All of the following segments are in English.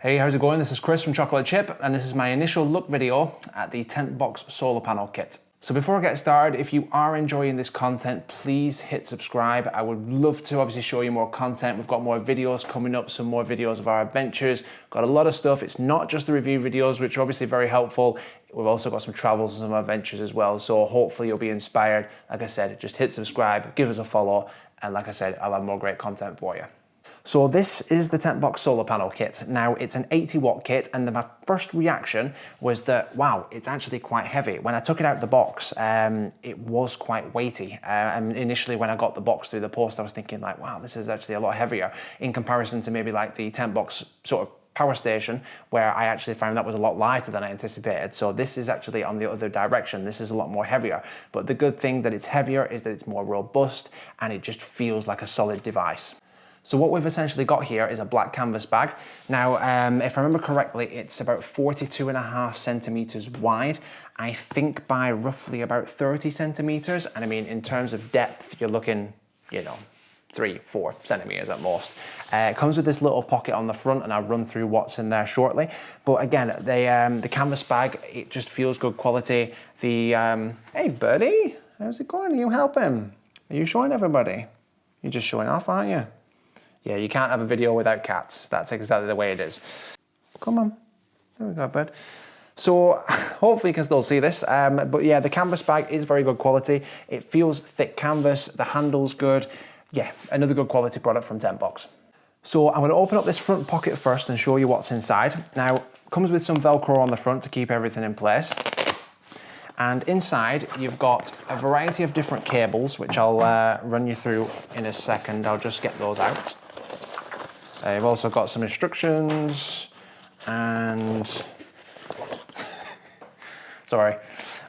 Hey, how's it going? This is Chris from Chocolate Chip, and this is my initial look video at the Tentbox solar panel kit. So before I get started, if you are enjoying this content, please hit subscribe. I would love to obviously show you more content. We've got more videos coming up, some more videos of our adventures. Got a lot of stuff. It's not just the review videos, which are obviously very helpful. We've also got some travels and some adventures as well. So hopefully you'll be inspired. Like I said, just hit subscribe, give us a follow, and like I said, I'll have more great content for you. So this is the Tentbox solar panel kit. Now it's an 80-watt kit, and my first reaction was that, wow, it's actually quite heavy. When I took it out of the box, it was quite weighty. And initially when I got the box through the post, I was thinking like, wow, this is actually a lot heavier in comparison to maybe like the Tentbox sort of power station, where I actually found that was a lot lighter than I anticipated. So this is actually on the other direction. This is a lot more heavier. But the good thing that it's heavier is that it's more robust, and it just feels like a solid device. So what we've essentially got here is a black canvas bag. Now, if I remember correctly, it's about 42.5 centimeters wide, I think by roughly about 30 centimeters. And I mean, in terms of depth, you're looking, 3-4 centimeters at most. It comes with this little pocket on the front, and I'll run through what's in there shortly. But again, the canvas bag, it just feels good quality. Hey buddy, how's it going? Are you helping? Are you showing everybody? You're just showing off, aren't you? Yeah, you can't have a video without cats. That's exactly the way it is. Come on. There we go, bud. So hopefully you can still see this. But yeah, the canvas bag is very good quality. It feels thick canvas. The handle's good. Yeah, another good quality product from Tentbox. So I'm going to open up this front pocket first and show you what's inside. Now, it comes with some Velcro on the front to keep everything in place. And inside, you've got a variety of different cables, which I'll run you through in a second. I'll just get those out. You've also got some instructions and... sorry.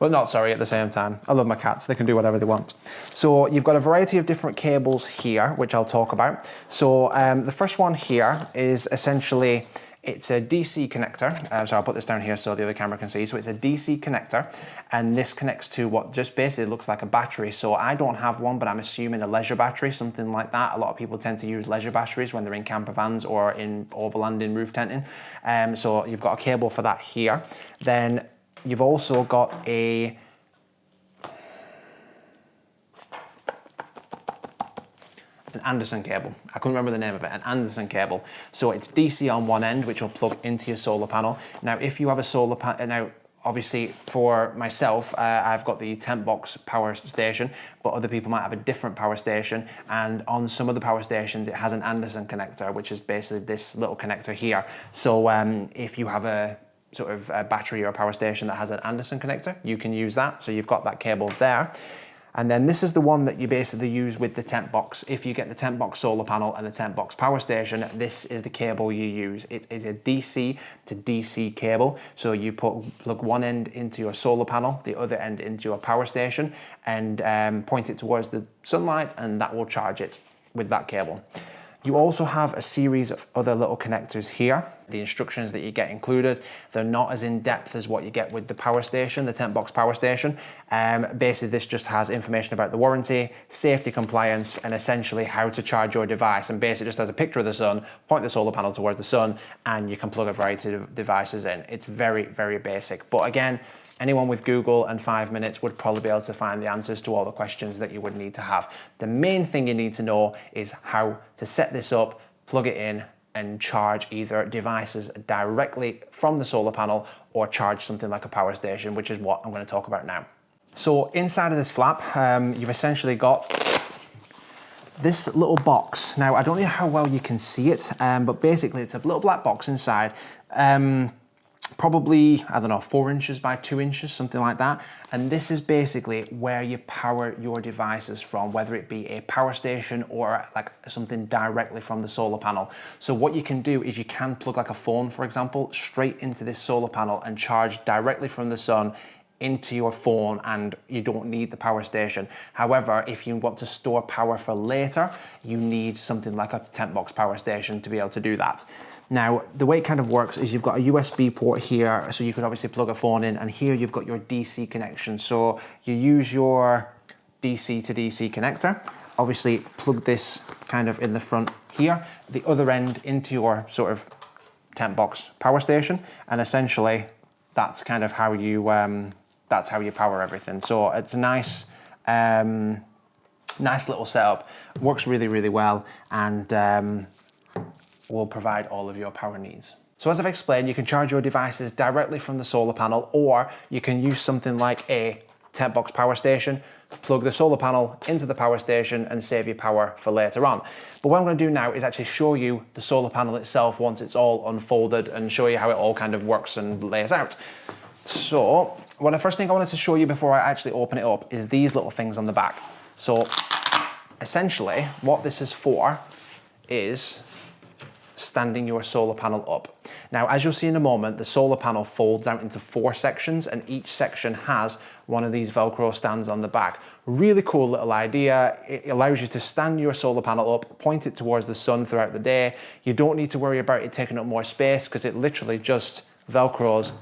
Well, not sorry at the same time. I love my cats. They can do whatever they want. So you've got a variety of different cables here, which I'll talk about. So the first one here is essentially... it's a DC connector, so I'll put this down here so the other camera can see. So it's a DC connector, and this connects to what just basically looks like a battery. So I don't have one, but I'm assuming a leisure battery, something like that. A lot of people tend to use leisure batteries when they're in camper vans or in overlanding roof tenting. So you've got a cable for that here. Then you've also got an Anderson cable. I couldn't remember the name of it, an Anderson cable. So it's DC on one end, which will plug into your solar panel. Now, if you have a solar panel, now obviously for myself, I've got the Tentbox power station, but other people might have a different power station. And on some of the power stations, it has an Anderson connector, which is basically this little connector here. So if you have a sort of a battery or a power station that has an Anderson connector, you can use that. So you've got that cable there. And then this is the one that you basically use with the Tentbox. If you get the Tentbox solar panel and the Tentbox power station, this is the cable you use. It is a DC to DC cable. So you plug one end into your solar panel, the other end into your power station, and point it towards the sunlight, and that will charge it with that cable. You also have a series of other little connectors here. The instructions that you get included, they're not as in-depth as what you get with the power station, the Tentbox power station. Basically, this just has information about the warranty, safety compliance, and essentially how to charge your device. And basically just has a picture of the sun, point the solar panel towards the sun, and you can plug a variety of devices in. It's very, very basic. But again, anyone with Google and 5 minutes would probably be able to find the answers to all the questions that you would need to have. The main thing you need to know is how to set this up, plug it in, and charge either devices directly from the solar panel or charge something like a power station, which is what I'm going to talk about now. So inside of this flap, you've essentially got this little box. Now, I don't know how well you can see it, but basically it's a little black box inside. Probably, I don't know, 4 inches by 2 inches, something like that. And this is basically where you power your devices from, whether it be a power station or like something directly from the solar panel. So what you can do is you can plug like a phone, for example, straight into this solar panel and charge directly from the sun into your phone, and you don't need the power station. However, if you want to store power for later, you need something like a Tentbox power station to be able to do that. Now, the way it kind of works is you've got a USB port here, so you could obviously plug a phone in, and here you've got your DC connection. So you use your DC to DC connector, obviously plug this kind of in the front here, the other end into your sort of Tentbox Power Station, and essentially that's kind of how you power everything. So it's a nice little setup, works really, really well, and will provide all of your power needs. So as I've explained, you can charge your devices directly from the solar panel, or you can use something like a Tentbox Power Station, plug the solar panel into the power station and save your power for later on. But what I'm going to do now is actually show you the solar panel itself once it's all unfolded and show you how it all kind of works and lays out. So, the first thing I wanted to show you before I actually open it up is these little things on the back. So essentially what this is for is standing your solar panel up. Now, as you'll see in a moment, the solar panel folds out into 4 sections, and each section has one of these Velcro stands on the back. Really cool little idea. It allows you to stand your solar panel up, point it towards the sun throughout the day. You don't need to worry about it taking up more space because it literally just Velcros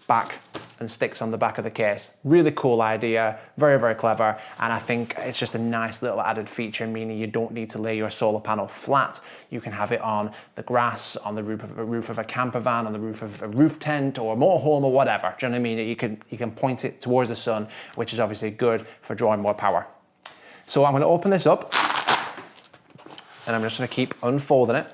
back and sticks on the back of the case. Really cool idea, very, very clever, and I think it's just a nice little added feature, meaning you don't need to lay your solar panel flat. You can have it on the grass, on the roof of a camper van, on the roof of a roof tent or motorhome or whatever. Do you know what I mean? You can point it towards the sun, which is obviously good for drawing more power. So I'm going to open this up, and I'm just going to keep unfolding it.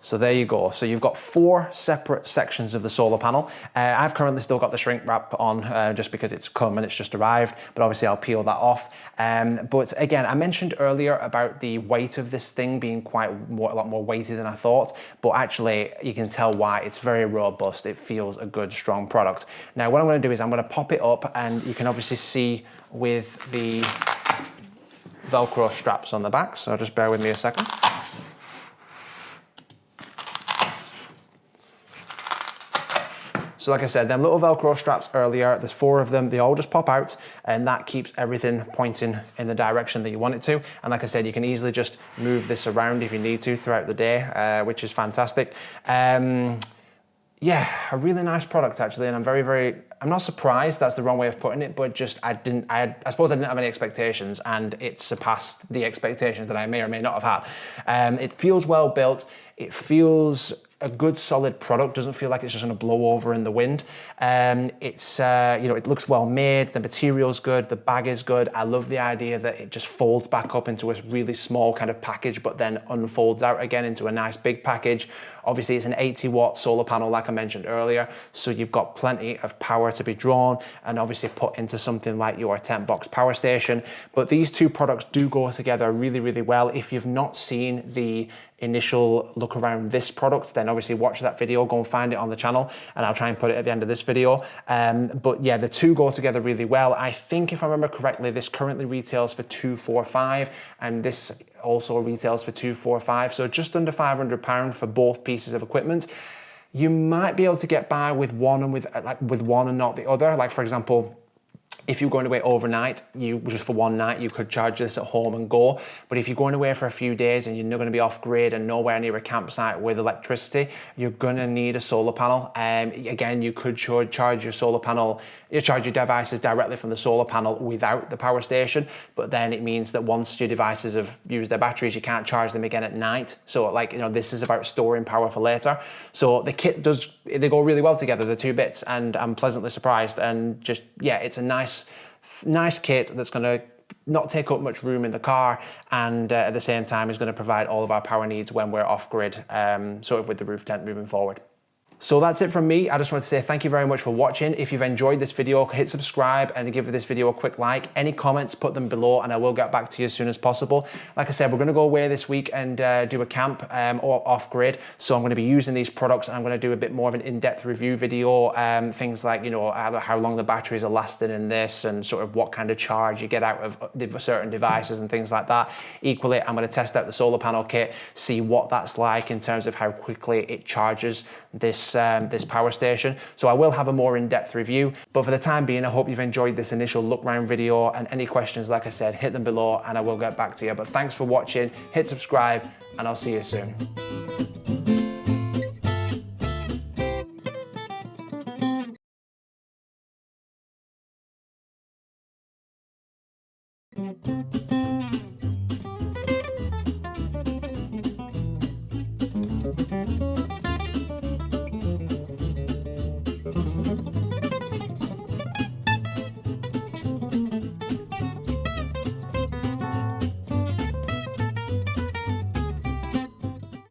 So there you go. So you've got 4 separate sections of the solar panel. I've currently still got the shrink wrap on just because it's come and it's just arrived, but obviously I'll peel that off. But again, I mentioned earlier about the weight of this thing being a lot more weighty than I thought, but actually you can tell why. It's very robust. It feels a good, strong product. Now what I'm going to do is I'm going to pop it up, and you can obviously see with the Velcro straps on the back. So just bear with me a second. So like I said, them little Velcro straps earlier, there's 4 of them, they all just pop out, and that keeps everything pointing in the direction that you want it to. And like I said, you can easily just move this around if you need to throughout the day, which is fantastic. Yeah, a really nice product actually, and I'm not surprised, that's the wrong way of putting it, but just I suppose I didn't have any expectations, and it surpassed the expectations that I may or may not have had. It feels well built, it feels a good solid product, doesn't feel like it's just going to blow over in the wind. It's it looks well made, the material's good, the bag is good. I love the idea that it just folds back up into a really small kind of package, but then unfolds out again into a nice big package. Obviously it's an 80-watt solar panel like I mentioned earlier, so you've got plenty of power to be drawn and obviously put into something like your Tentbox Power Station. But these 2 products do go together really, really well. If you've not seen the initial look around this product, then obviously watch that video, go and find it on the channel, and I'll try and put it at the end of this video. But yeah, the 2 go together really well. I think if I remember correctly, this currently retails for $245, and this also retails for $245, so just under £500 for both pieces of equipment. You might be able to get by with one and not the other. Like for example, if you're going away overnight, just for one night, you could charge this at home and go. But if you're going away for a few days and you're not going to be off grid and nowhere near a campsite with electricity, you're going to need a solar panel. Again, you could charge your solar panel, charge your devices directly from the solar panel without the power station. But then it means that once your devices have used their batteries, you can't charge them again at night. So this is about storing power for later. So the kit they go really well together, the 2 bits, and I'm pleasantly surprised. And just, yeah, it's a nice kit that's going to not take up much room in the car, and at the same time is going to provide all of our power needs when we're off grid, sort of with the roof tent moving forward. So that's it from me. I just want to say thank you very much for watching. If you've enjoyed this video, hit subscribe and give this video a quick like. Any comments, put them below and I will get back to you as soon as possible. Like I said, we're going to go away this week and do a camp or off grid. So I'm going to be using these products, and I'm going to do a bit more of an in-depth review video. Things like, how long the batteries are lasting in this, and sort of what kind of charge you get out of certain devices and things like that. Equally, I'm going to test out the solar panel kit, see what that's like in terms of how quickly it charges this power station. So I will have a more in-depth review, but for the time being, I hope you've enjoyed this initial look round video, and any questions, like I said, hit them below and I will get back to you. But thanks for watching, hit subscribe, and I'll see you soon. you.